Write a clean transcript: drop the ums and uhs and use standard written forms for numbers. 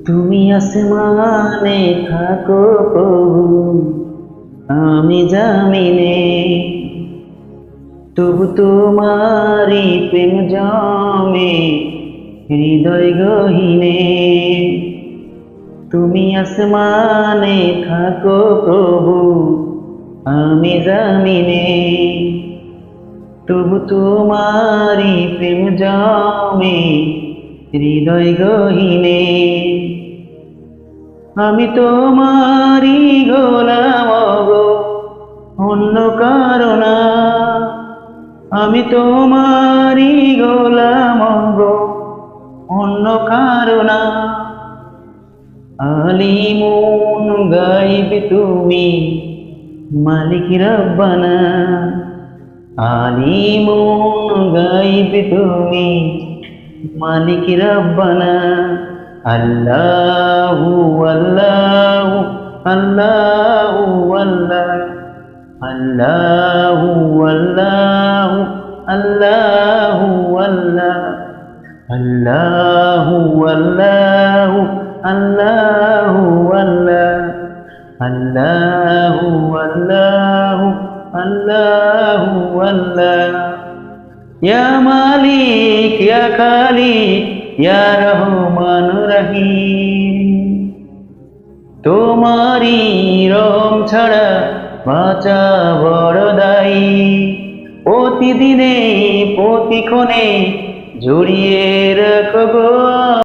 তুমি আসমানে থাকো প্রভু, আমি জামিনে, তবু তোমারি প্রেম জমে হৃদয় গহীনে। তুমি আসমানে থাকো প্রভু, আমি জামিনে, তবু তোমারি প্রেম জমে হৃদয় গহীনে। আমি তোমারি গোলাম গো, অন্য কারো না। আমি তোমারি গোলাম গো, অন্য কারো না। আলিমুন গাইব তুমি, মালিক রব্বানা। আলিমুন গাইব তুমি, মালিক রব্বানা। আল্লাহু আল্লাহু আল্লাহু আল্লাহ, আল্লাহু আল্লাহু আল্লাহু আল্লাহ, আল্লাহু আল্লাহু আল্লাহু আল্লাহ, আল্লাহু আল্লাহু আল্লাহু আল্লাহ। ইয়া মালিক ইয়া খালিক ইয়া রহমান রহিম, তোমারি রহম ছাড়া বাঁচা বড় দায়ী। প্রতিদিনে প্রতিক্ষণে জড়িয়ে রাখো গো